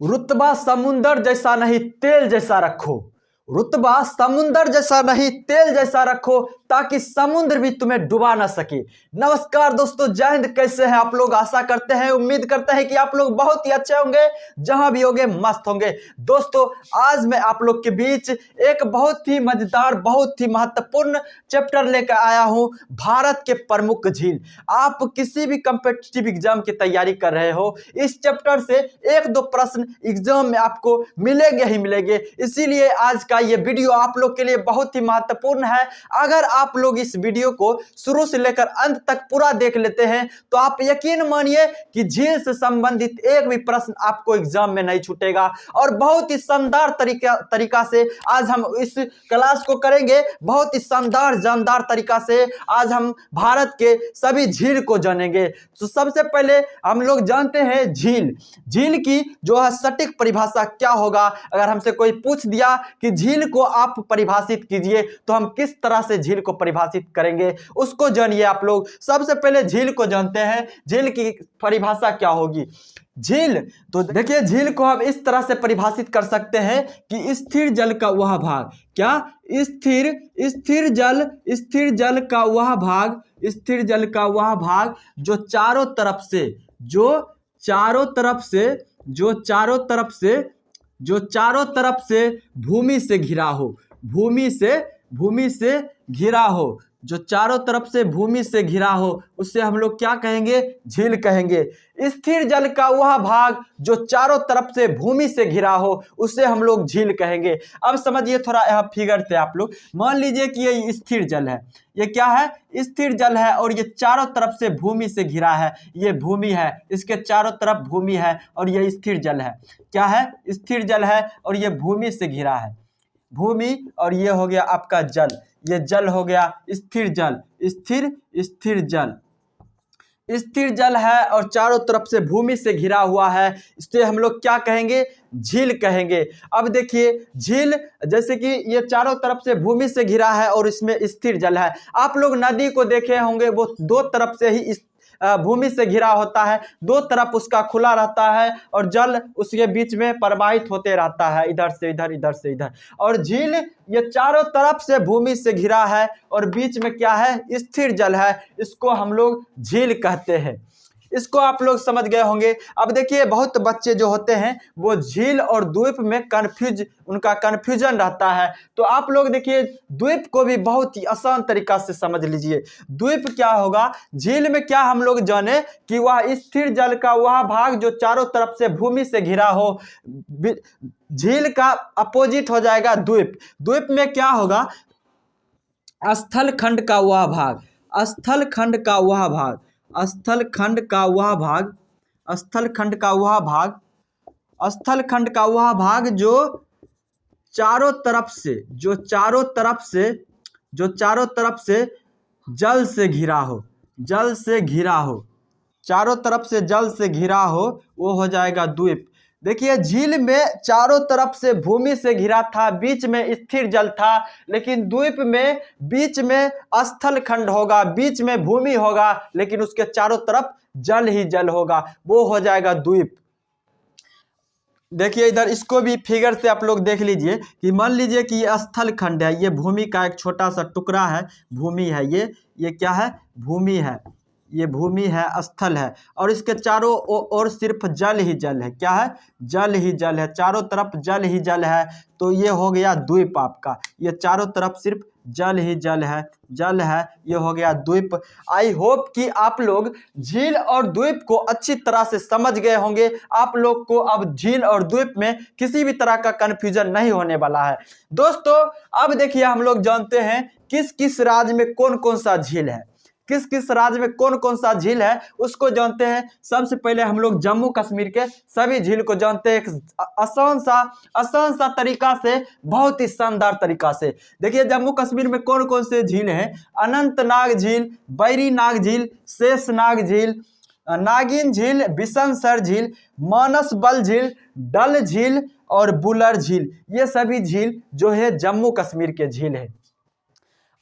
रुतबा समुंदर जैसा नहीं तेल जैसा रखो। रुतबा समुंदर जैसा नहीं तेल जैसा रखो, ताकि समुद्र भी तुम्हें डुबा ना सके। नमस्कार दोस्तों, जय हिंद। कैसे हैं आप लोग? आशा करते हैं, उम्मीद करते हैं कि आप लोग बहुत ही अच्छे होंगे, जहां भी होंगे मस्त होंगे। दोस्तों, आज मैं आप लोग के बीच एक बहुत ही मजेदार, बहुत ही महत्वपूर्ण चैप्टर लेकर आया हूं, भारत के प्रमुख झील। आप किसी भी कॉम्पिटिटिव एग्जाम की तैयारी कर रहे हो, इस चैप्टर से एक दो प्रश्न एग्जाम में आपको मिलेंगे ही मिलेंगे। इसीलिए आज का ये वीडियो आप लोग के लिए बहुत ही महत्वपूर्ण है। अगर आप लोग इस वीडियो को शुरू से लेकर अंत तक पूरा देख लेते हैं, तो आप यकीन मानिए कि झील से संबंधित एक भी प्रश्न आपको एग्जाम में नहीं छूटेगा। और बहुत ही शानदार तरीका से आज हम इस क्लास को करेंगे। बहुत ही शानदार जानदार तरीका से आज हम भारत के सभी झील को जानेंगे। तो सबसे पहले हम लोग जानते हैं झील की जो है सटीक परिभाषा क्या होगा। अगर हमसे कोई पूछ दिया कि झील को आप परिभाषित कीजिए, तो हम किस तरह से झील को परिभाषित करेंगे, उसको जानिए आप लोग। सबसे पहले झील को जानते हैं, झील की परिभाषा क्या होगी। झील, तो देखिए, झील को हम इस तरह से परिभाषित कर सकते हैं कि स्थिर जल का वह भाग, क्या स्थिर जल का वह भाग, स्थिर जल का वह भाग जो चारों तरफ से भूमि से घिरा हो, जो चारों तरफ से भूमि से घिरा हो, उससे हम लोग क्या कहेंगे? झील कहेंगे। स्थिर जल का वह भाग जो चारों तरफ से भूमि से घिरा हो, उसे हम लोग झील कहेंगे। अब समझिए थोड़ा, यह फिगर से आप लोग मान लीजिए कि ये स्थिर जल है। ये क्या है? स्थिर जल है, और ये चारों तरफ से भूमि से घिरा है। ये भूमि है, इसके चारों तरफ भूमि है, और ये स्थिर जल है। क्या है? स्थिर जल है, और ये भूमि से घिरा है। भूमि, और ये हो गया आपका जल, ये जल हो गया स्थिर जल। स्थिर जल है और चारों तरफ से भूमि से घिरा हुआ है, इससे हम लोग क्या कहेंगे? झील कहेंगे। अब देखिए, झील जैसे कि ये चारों तरफ से भूमि से घिरा है और इसमें स्थिर जल है। आप लोग नदी को देखे होंगे, वो दो तरफ से ही भूमि से घिरा होता है, दो तरफ उसका खुला रहता है, और जल उसके बीच में प्रवाहित होते रहता है, इधर से इधर, इधर से इधर। और झील ये चारों तरफ से भूमि से घिरा है, और बीच में क्या है? स्थिर जल है। इसको हम लोग झील कहते हैं। इसको आप लोग समझ गए होंगे। अब देखिए, बहुत बच्चे जो होते हैं वो झील और द्वीप में उनका कन्फ्यूजन रहता है। तो आप लोग देखिए, द्वीप को भी बहुत ही आसान तरीका से समझ लीजिए। द्वीप क्या होगा? झील में क्या हम लोग जाने कि वह स्थिर जल का वह भाग जो चारों तरफ से भूमि से घिरा हो। झील का अपोजिट हो जाएगा द्वीप। द्वीप में क्या होगा? स्थल खंड का वह भाग, स्थल खंड का वह भाग जो चारों तरफ से जल से घिरा हो, चारों तरफ से जल से घिरा हो, वो हो जाएगा द्वीप। देखिए, झील में चारों तरफ से भूमि से घिरा था, बीच में स्थिर जल था, लेकिन द्वीप में बीच में स्थल खंड होगा, बीच में भूमि होगा, लेकिन उसके चारों तरफ जल ही जल होगा, वो हो जाएगा द्वीप। देखिए इधर, इसको भी फिगर से आप लोग देख लीजिए कि मान लीजिए कि ये स्थल खंड है, ये भूमि का एक छोटा सा टुकड़ा है, भूमि है, ये क्या है? भूमि है, ये भूमि है, स्थल है, और इसके चारों ओर सिर्फ जल ही जल है। क्या है? जल ही जल है, चारों तरफ जल ही जल है। तो ये हो गया द्वीप आपका, ये चारों तरफ सिर्फ जल ही जल है, ये हो गया द्वीप। आई होप कि आप लोग झील और द्वीप को अच्छी तरह से समझ गए होंगे। आप लोग को अब झील और द्वीप में किसी भी तरह का कंफ्यूजन नहीं होने वाला है। दोस्तों, अब देखिए, हम लोग जानते हैं किस किस राज्य में कौन कौन सा झील है, किस किस राज्य में कौन कौन सा झील है, उसको जानते हैं। सबसे पहले हम लोग जम्मू कश्मीर के सभी झील को जानते हैं, एक आसान सा तरीका से, बहुत ही शानदार तरीका से। देखिए, जम्मू कश्मीर में कौन कौन से झील हैं? अनंतनाग झील, बैरीनाग झील, शेषनाग झील, नागिन झील, बिशनसर झील, मानसबल झील, डल झील और बुलर झील। ये सभी झील जो है जम्मू कश्मीर के झील है।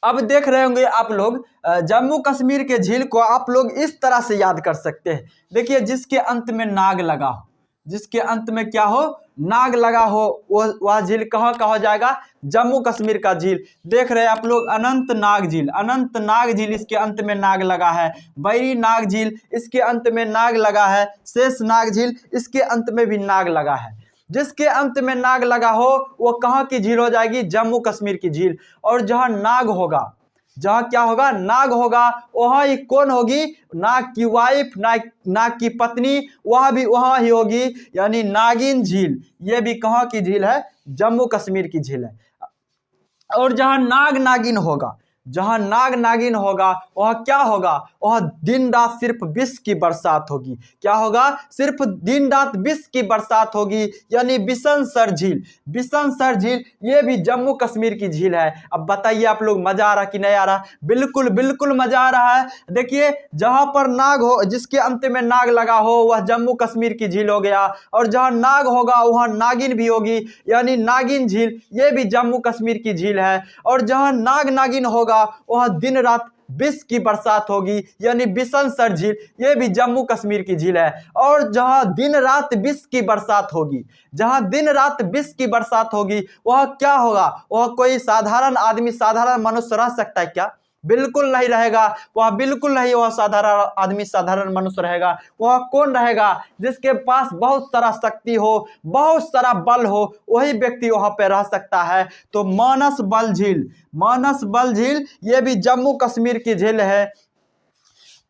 अब देख रहे होंगे आप लोग, जम्मू कश्मीर के झील को आप लोग इस तरह से याद कर सकते हैं। देखिए, जिसके अंत में नाग लगा हो, जिसके अंत में क्या हो, नाग लगा हो, वह झील कहाँ का हो जाएगा, जम्मू कश्मीर का झील। देख रहे हैं आप लोग अनंतनाग झील, अनंतनाग झील इसके अंत में नाग लगा है। बैरी नाग झील इसके अंत में नाग लगा है। शेषनाग झील इसके अंत में भी नाग लगा है। जिसके अंत में नाग लगा हो वो कहाँ की झील हो जाएगी, जम्मू कश्मीर की झील। और जहां नाग होगा, जहां क्या होगा, नाग होगा, वहां ही कौन होगी, नाग की वाइफ, नाग की पत्नी, वह भी वहां ही होगी, यानी नागिन झील। ये भी कहाँ की झील है, जम्मू कश्मीर की झील है। और जहां नाग नागिन होगा, जहां नाग नागिन होगा वह क्या होगा, वह दिन रात सिर्फ विष की बरसात होगी। क्या होगा, सिर्फ दिन रात विष की बरसात होगी, यानी बिशनसर झील। बिशनसर झील ये भी जम्मू कश्मीर की झील है। अब बताइए आप लोग, मजा आ रहा कि नहीं आ रहा, बिल्कुल बिल्कुल मजा आ रहा है। देखिए जहां पर नाग हो, जिसके अंत में नाग लगा हो वह जम्मू कश्मीर की झील हो गया, और जहां नाग होगा वहां नागिन भी होगी, यानी नागिन झील, ये भी जम्मू कश्मीर की झील है। और जहां नाग नागिन होगा वहां दिन रात विष की बरसात होगी, यानी बिशनसर झील, ये भी जम्मू कश्मीर की झील है। और जहां दिन रात विष की बरसात होगी, जहां दिन रात विष की बरसात होगी, वह क्या होगा, वह कोई साधारण आदमी, साधारण मनुष्य रह सकता है क्या, बिल्कुल नहीं रहेगा। वह बिल्कुल नहीं, वह साधारण आदमी, साधारण मनुष्य रहेगा। वह कौन रहेगा, जिसके पास बहुत सारा शक्ति हो, बहुत सारा बल हो, वही व्यक्ति वहां पे रह सकता है। तो मानस बल झील, मानस बल झील ये भी जम्मू कश्मीर की झील है।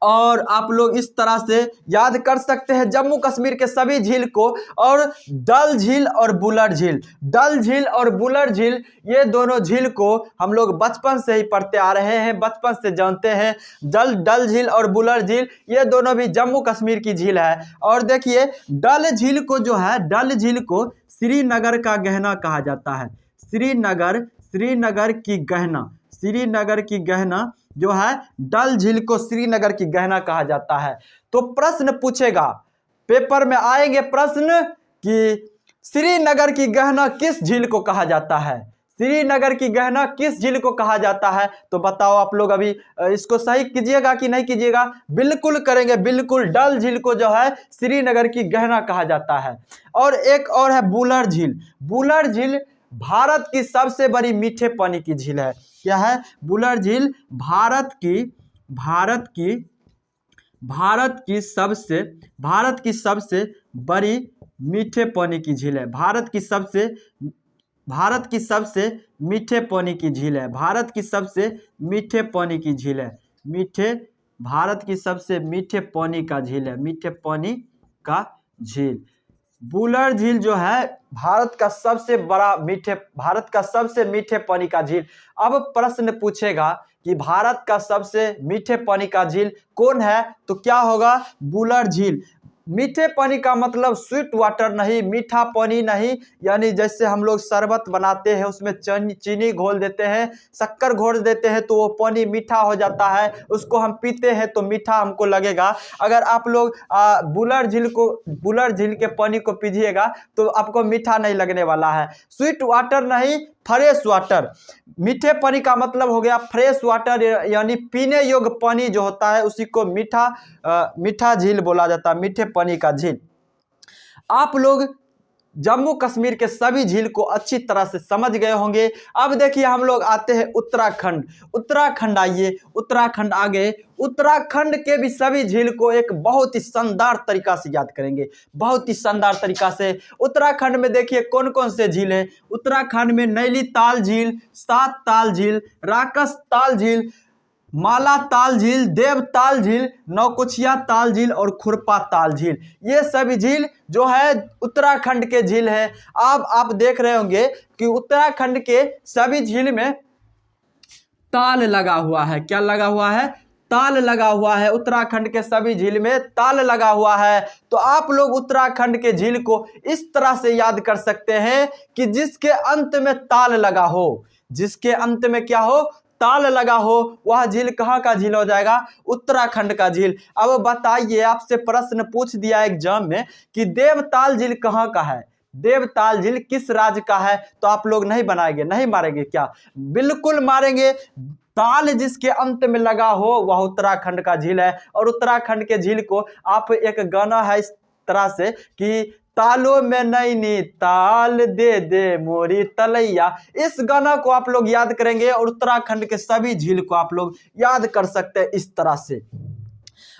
और आप लोग इस तरह से याद कर सकते हैं जम्मू कश्मीर के सभी झील को। और डल झील और बुलर झील, डल झील और बुलर झील, ये दोनों झील को हम लोग बचपन से ही पढ़ते आ रहे हैं, बचपन से जानते हैं। डल झील और बुलर झील ये दोनों भी जम्मू कश्मीर की झील है। और देखिए डल झील को जो है, डल झील को श्रीनगर का गहना कहा जाता है। श्रीनगर की गहना, श्रीनगर की गहना जो है, डल झील को श्रीनगर की गहना कहा जाता है। तो प्रश्न पूछेगा, पेपर में आएंगे प्रश्न कि श्रीनगर की गहना किस झील को कहा जाता है, श्रीनगर की गहना किस झील को कहा जाता है। तो बताओ आप लोग अभी इसको सही कीजिएगा कि नहीं कीजिएगा, बिल्कुल करेंगे, बिल्कुल। डल झील को जो है श्रीनगर की गहना कहा जाता है। और एक और है बुलर झील, बुलर झील भारत की सबसे बड़ी मीठे पानी की झील है। क्या है, बुलर झील भारत की सबसे बड़ी मीठे पानी की झील है। भारत की सबसे मीठे पानी की झील है। भारत की सबसे मीठे पानी की झील है। भारत की सबसे मीठे पानी का झील है, मीठे पानी का झील। बुलर झील जो है भारत का सबसे मीठे पानी का झील। अब प्रश्न पूछेगा कि भारत का सबसे मीठे पानी का झील कौन है, तो क्या होगा, बुलर झील। मीठे पानी का मतलब स्वीट वाटर नहीं, मीठा पानी नहीं, यानी जैसे हम लोग शरबत बनाते हैं उसमें चीनी घोल देते हैं, शक्कर घोल देते हैं तो वो पानी मीठा हो जाता है, उसको हम पीते हैं तो मीठा हमको लगेगा। अगर आप लोग बुलर झील के पानी को पीजिएगा तो आपको मीठा नहीं लगने वाला है। स्वीट वाटर नहीं, फ्रेश वाटर। मीठे पानी का मतलब हो गया फ्रेश वाटर, यानी पीने योग्य पानी जो होता है उसी को मीठा झील बोला जाता है, मीठे पानी का झील। आप लोग जम्मू कश्मीर के सभी झील को अच्छी तरह से समझ गए होंगे। अब देखिए हम लोग आते हैं उत्तराखंड आइए, उत्तराखंड आ गए। उत्तराखंड के भी सभी झील को एक बहुत ही शानदार तरीका से याद करेंगे, बहुत ही शानदार तरीका से। उत्तराखंड में देखिए कौन कौन से झील है। उत्तराखंड में नैनीताल झील, सात ताल झील, राकस ताल झील, माला ताल झील, देवताल झील, नौकुचिया ताल झील और खुरपा ताल झील, ये सभी झील जो है उत्तराखंड के झील है। अब आप देख रहे होंगे कि उत्तराखंड के सभी झील में ताल लगा हुआ है। क्या लगा हुआ है, ताल लगा हुआ है। उत्तराखंड के सभी झील में ताल लगा हुआ है। तो आप लोग उत्तराखंड के झील को इस तरह से याद कर सकते हैं कि जिसके अंत में ताल लगा हो, जिसके अंत में क्या हो, ताल लगा हो, वह झील कहाँ का झील हो जाएगा, उत्तराखंड का झील। अब बताइए, आपसे प्रश्न पूछ दिया एग्जाम में कि देवताल झील कहाँ का है, देवताल झील किस राज्य का है, तो आप लोग नहीं बनाएंगे, नहीं मारेंगे क्या, बिल्कुल मारेंगे। ताल जिसके अंत में लगा हो वह उत्तराखंड का झील है। और उत्तराखंड के झील को आप, एक गाना है इस तरह से कि तालों में नैनी ताल दे दे मोरी तलैया। इस गाना को आप लोग याद करेंगे और उत्तराखंड के सभी झील को आप लोग याद कर सकते हैं इस तरह से।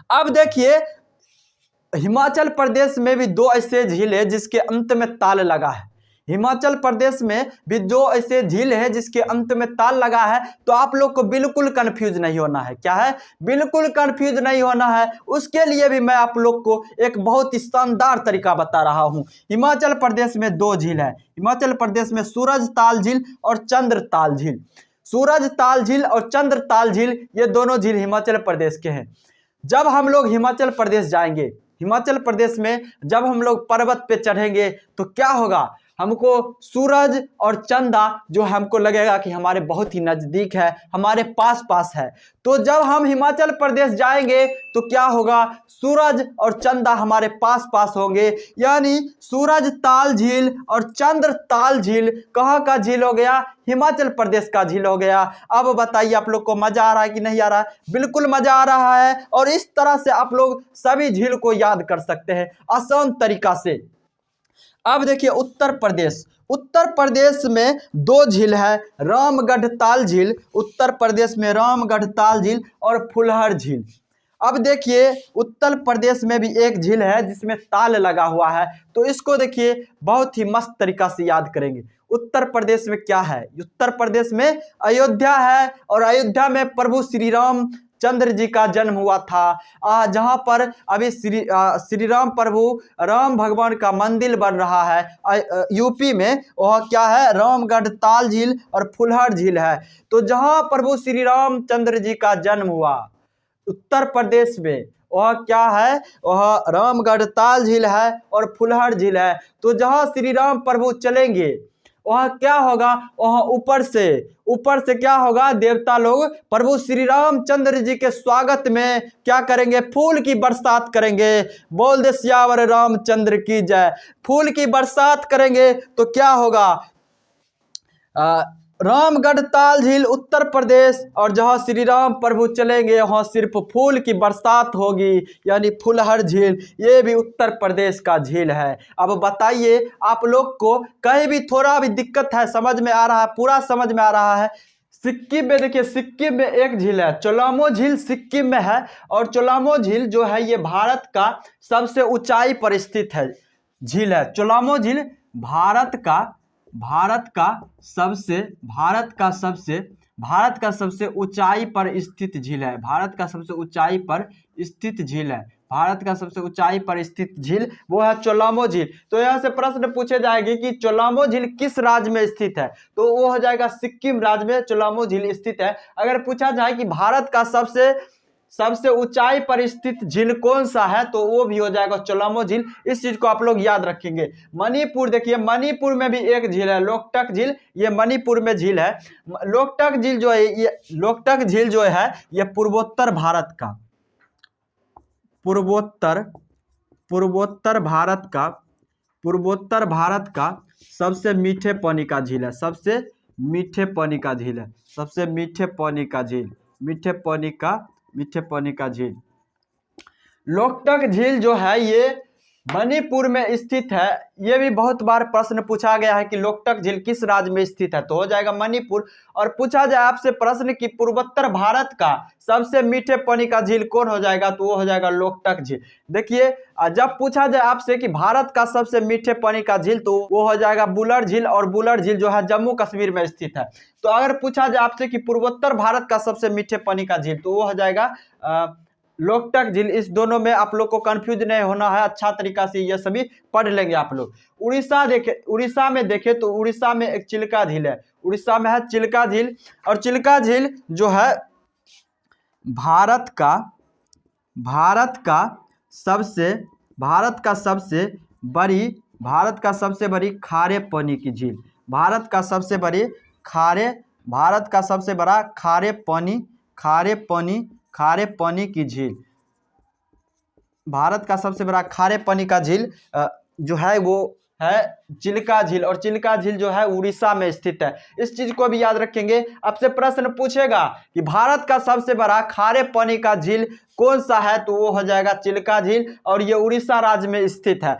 अब देखिए हिमाचल प्रदेश में भी दो ऐसे झील है जिसके अंत में ताल लगा है। हिमाचल प्रदेश में भी दो ऐसे झील है जिसके अंत में ताल लगा है। तो आप लोग को बिल्कुल कंफ्यूज नहीं होना है। क्या है? बिल्कुल कंफ्यूज नहीं होना है। उसके लिए भी मैं आप लोग को एक बहुत ही शानदार तरीका बता रहा हूं। हिमाचल प्रदेश में दो झील है। हिमाचल प्रदेश में सूरज ताल झील और चंद्र ताल झील। सूरज ताल झील और चंद्र ताल झील ये दोनों झील हिमाचल प्रदेश के हैं। जब हम लोग हिमाचल प्रदेश जाएंगे, हिमाचल प्रदेश में जब हम लोग पर्वत पे चढ़ेंगे तो क्या होगा, हमको सूरज और चंदा जो हमको लगेगा कि हमारे बहुत ही नज़दीक है, हमारे पास पास है। तो जब हम हिमाचल प्रदेश जाएंगे तो क्या होगा, सूरज और चंदा हमारे पास पास होंगे। यानी सूरज ताल झील और चंद्र ताल झील कहाँ का झील हो गया? हिमाचल प्रदेश का झील हो गया। अब बताइए आप लोग को मजा आ रहा है कि नहीं आ रहा है? बिल्कुल मजा आ रहा है। और इस तरह से आप लोग सभी झील को याद कर सकते हैं आसान तरीका से। अब देखिए उत्तर प्रदेश, उत्तर प्रदेश में दो झील है, रामगढ़ ताल झील। उत्तर प्रदेश में रामगढ़ ताल झील और फुलहर झील। अब देखिए उत्तर प्रदेश में भी एक झील है जिसमें ताल लगा हुआ है। तो इसको देखिए बहुत ही मस्त तरीका से याद करेंगे। उत्तर प्रदेश में क्या है? उत्तर प्रदेश में अयोध्या है और अयोध्या में प्रभु श्री राम चंद्र जी का जन्म हुआ था। जहां पर अभी श्री राम प्रभु राम भगवान का मंदिर बन रहा है यूपी में, वह क्या है? रामगढ़ ताल झील और फुलहर झील है। तो जहां प्रभु श्री राम चंद्र जी का जन्म हुआ उत्तर प्रदेश में, वह क्या है? वह रामगढ़ ताल झील है और फुलहर झील है। तो जहां श्री राम प्रभु चलेंगे वह क्या होगा? वह ऊपर से क्या होगा? देवता लोग प्रभु श्री रामचंद्र जी के स्वागत में क्या करेंगे? फूल की बरसात करेंगे। बोल दे सियावर रामचंद्र की जय। फूल की बरसात करेंगे तो क्या होगा? रामगढ़ ताल झील उत्तर प्रदेश, और जहां श्री राम प्रभु चलेंगे वहां सिर्फ फूल की बरसात होगी, यानी फुलहर झील। ये भी उत्तर प्रदेश का झील है। अब बताइए आप लोग को कहीं भी थोड़ा भी दिक्कत है? समझ में आ रहा है? पूरा समझ में आ रहा है? सिक्किम में देखिए, सिक्किम में एक झील है, चोलामो झील सिक्किम में है। और चोलामो झील जो है ये भारत का सबसे ऊंचाई पर स्थित है झील है। चोलामो झील भारत का सबसे ऊंचाई पर स्थित झील है। भारत का सबसे ऊंचाई पर स्थित झील है। भारत का सबसे ऊंचाई पर स्थित झील वो है चोलामो झील। तो यहाँ से प्रश्न पूछे जाएंगे कि चोलामो झील किस राज्य में स्थित है? तो वो हो जाएगा सिक्किम राज्य में चोलामो झील स्थित है। अगर पूछा जाए कि भारत का सबसे ऊंचाई पर स्थित झील कौन सा है, तो वो भी हो जाएगा चोलामो झील। इस चीज को आप लोग याद रखेंगे। मणिपुर देखिए, मणिपुर में भी एक झील है, लोकटक झील। ये मणिपुर में झील है। लोकटक झील जो है ये पूर्वोत्तर भारत का सबसे मीठे पानी का झील है। सबसे मीठे पानी का झील है। सबसे मीठे पानी का झील लोकटक झील जो है ये मणिपुर में स्थित है। ये भी बहुत बार प्रश्न पूछा गया है कि लोकटक झील किस राज्य में स्थित है, तो हो जाएगा मणिपुर। और पूछा जाए आपसे प्रश्न कि पूर्वोत्तर भारत का सबसे मीठे पानी का झील कौन हो जाएगा, तो वो हो जाएगा लोकटक झील। देखिए जब पूछा जाए आपसे कि भारत का सबसे मीठे पानी का झील, तो वो हो जाएगा बुलर झील। और बुलर झील जो है जम्मू कश्मीर में स्थित है। तो अगर पूछा जाए आपसे कि पूर्वोत्तर भारत का सबसे मीठे पानी का झील, तो वो हो जाएगा लोकटक झील। इस दोनों में आप लोग को कंफ्यूज नहीं होना है। अच्छा तरीका से ये सभी पढ़ लेंगे आप लोग। उड़ीसा में देखे तो उड़ीसा में एक चिल्का झील है। उड़ीसा में है चिल्का झील। और चिल्का झील जो है भारत का सबसे बड़ी खारे पानी की झील। भारत का सबसे बड़ा खारे पानी की झील। भारत का सबसे बड़ा खारे पानी का झील जो है वो है चिल्का झील। और चिल्का झील जो है उड़ीसा में स्थित है। इस चीज को भी याद रखेंगे। आपसे प्रश्न पूछेगा कि भारत का सबसे बड़ा खारे पानी का झील कौन सा है, तो वो हो जाएगा चिल्का झील। और ये उड़ीसा राज्य में स्थित है।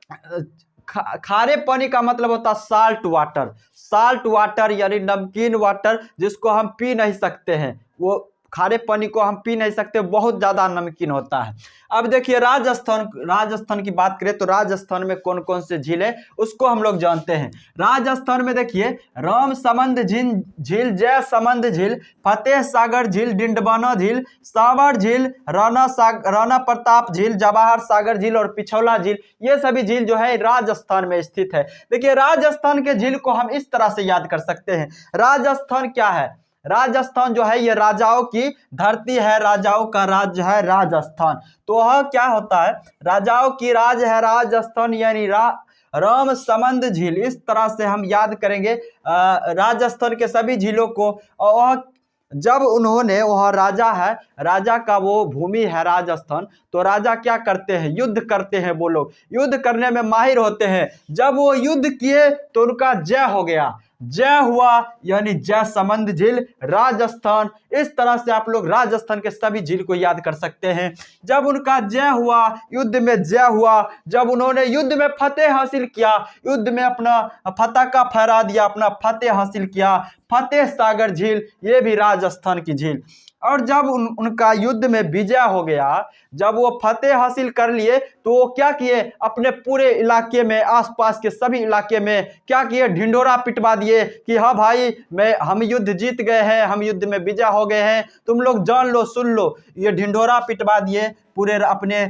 खारे पानी का मतलब होता है साल्ट वाटर। साल्ट वाटर यानी नमकीन वाटर, जिसको हम पी नहीं सकते हैं, वो खारे पानी को हम पी नहीं सकते, बहुत ज़्यादा नमकीन होता है। अब देखिए राजस्थान की बात करें तो राजस्थान में कौन कौन से झील है उसको हम लोग जानते हैं। राजस्थान में देखिए रामसमंद झील, जयसमंद झील, फतेह सागर झील, डिंडवाना झील, सावर झील, राणा प्रताप झील, जवाहर सागर झील और पिछौला झील, ये सभी झील जो है राजस्थान में स्थित है। देखिए राजस्थान के झील को हम इस तरह से याद कर सकते हैं। राजस्थान क्या है? राजस्थान जो है ये राजाओं की धरती है, राजाओं का राज्य है राजस्थान। तो वह क्या होता है? राजाओं की राज है राजस्थान, यानी रामसमंद झील। इस तरह से हम याद करेंगे राजस्थान के सभी झीलों को। और जब उन्होंने, वह राजा है, राजा का वो भूमि है राजस्थान, तो राजा क्या करते हैं? युद्ध करते हैं। वो लोग युद्ध करने में माहिर होते हैं। जब वो युद्ध किए तो उनका जय हो गया, जय हुआ, यानी जयसमंद झील राजस्थान। इस तरह से आप लोग राजस्थान के सभी झील को याद कर सकते हैं। जब उनका जय हुआ, युद्ध में जय हुआ, जब उन्होंने युद्ध में फतेह हासिल किया, युद्ध में अपना फतह फहरा दिया, अपना फतेह हासिल किया, फतेह सागर झील, ये भी राजस्थान की झील। और जब उनका युद्ध में विजय हो गया, जब वो फतेह हासिल कर लिए, तो वो क्या किए? अपने पूरे इलाके में, आसपास के सभी इलाके में क्या किए? ढिंढोरा पिटवा दिए कि हाँ भाई, हम युद्ध जीत गए हैं, हम युद्ध में विजय हो गए हैं, तुम लोग जान लो, सुन लो। ये ढिंढोरा पिटवा दिए पूरे अपने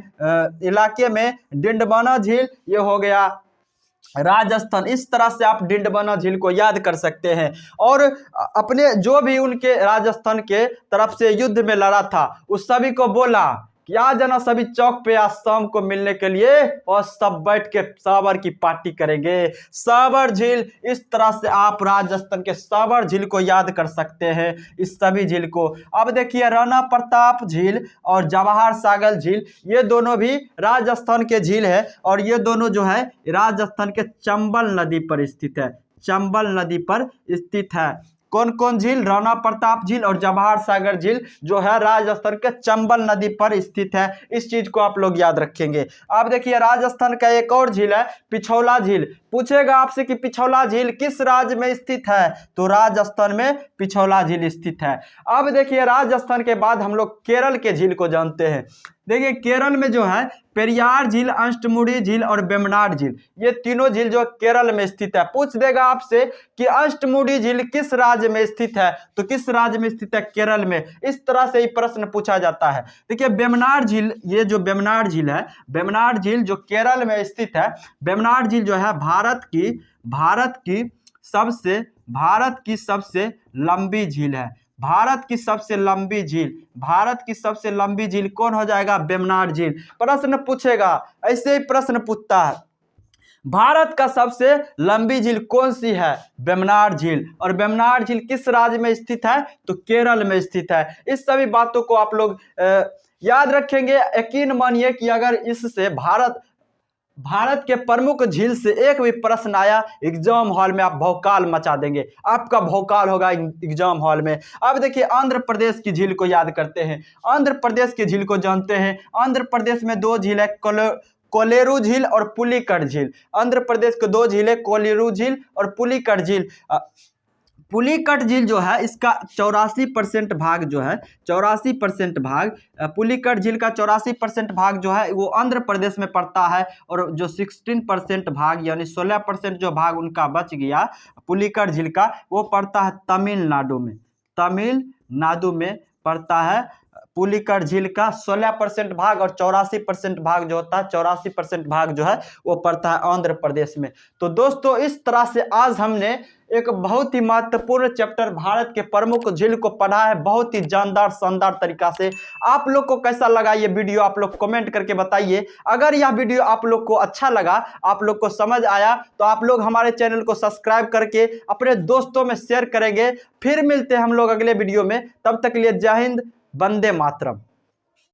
इलाके में। डिंडवाना झील ये हो गया राजस्थान। इस तरह से आप डिंडवाना झील को याद कर सकते हैं। और अपने जो भी उनके राजस्थान के तरफ से युद्ध में लड़ा था, उस सभी को बोला कि आ जाना सभी चौक पे आज शाम को मिलने के लिए, और सब बैठ के सावर की पार्टी करेंगे। सावर झील, इस तरह से आप राजस्थान के सावर झील को याद कर सकते हैं, इस सभी झील को। अब देखिए राणा प्रताप झील और जवाहर सागर झील, ये दोनों भी राजस्थान के झील है, और ये दोनों जो है राजस्थान के चंबल नदी पर स्थित है। चंबल नदी पर स्थित है। कौन कौन झील? राणा प्रताप झील और जवाहर सागर झील जो है राजस्थान के चंबल नदी पर स्थित है। इस चीज को आप लोग याद रखेंगे। अब देखिए राजस्थान का एक और झील है पिछौला झील। पूछेगा आपसे कि पिछौला झील किस राज्य में स्थित है, तो राजस्थान में पिछौला झील स्थित है। अब देखिए राजस्थान के बाद हम लोग केरल के झील को जानते हैं। देखिए केरल में जो है पेरियार झील, अष्टमुडी झील और वेम्बनाड झील, ये तीनों झील जो केरल में स्थित है। पूछ देगा आपसे कि अष्टमुडी झील किस राज्य में स्थित है, तो किस राज्य में स्थित है? केरल में। इस तरह से ही प्रश्न पूछा जाता है। देखिए वेम्बनाड झील, ये जो वेम्बनाड झील है, वेम्बनाड झील जो केरल में स्थित है, वेम्बनाड झील जो है भारत की सबसे लंबी झील है। भारत की सबसे लंबी झील कौन हो जाएगा? वेम्बनाड झील। प्रश्न पूछेगा, ऐसे ही प्रश्न पूछता है, भारत का सबसे लंबी झील कौन सी है? वेम्बनाड झील। और वेम्बनाड झील किस राज्य में स्थित है? तो केरल में स्थित है। इस सभी बातों को आप लोग याद रखेंगे। यकीन मानिए कि अगर इससे भारत के प्रमुख झील से एक भी प्रश्न आया एग्जाम हॉल में, आप भौकाल मचा देंगे, आपका भौकाल होगा एग्जाम हॉल में। अब देखिए आंध्र प्रदेश की झील को याद करते हैं। आंध्र प्रदेश की झील को जानते हैं। आंध्र प्रदेश में दो झील है, कोलेरू झील और पुलिकट झील। आंध्र प्रदेश के दो झील है, कोलेरू झील और पुलिकट झील। पुलिकट झील जो है इसका 84% भाग जो है, 84% भाग, पुलिकट झील का 84% भाग जो है वो आंध्र प्रदेश में पड़ता है। और जो 16% भाग यानी 16% जो भाग उनका बच गया पुलिकट झील का, वो पड़ता है तमिलनाडु में पड़ता है पुलिकट झील का 16% भाग, और 84% भाग जो होता है, 84% भाग जो है वो पड़ता है आंध्र प्रदेश में। तो दोस्तों इस तरह से आज हमने एक बहुत ही महत्वपूर्ण चैप्टर भारत के प्रमुख झील को पढ़ा है, बहुत ही जानदार शानदार तरीका से। आप लोग को कैसा लगा ये वीडियो, आप लोग कमेंट करके बताइए। अगर यह वीडियो आप लोग को अच्छा लगा, आप लोग को समझ आया, तो आप लोग हमारे चैनल को सब्सक्राइब करके अपने दोस्तों में शेयर करेंगे। फिर मिलते हैं हम लोग अगले वीडियो में, तब तक के लिए जय हिंद, वंदे मातरम।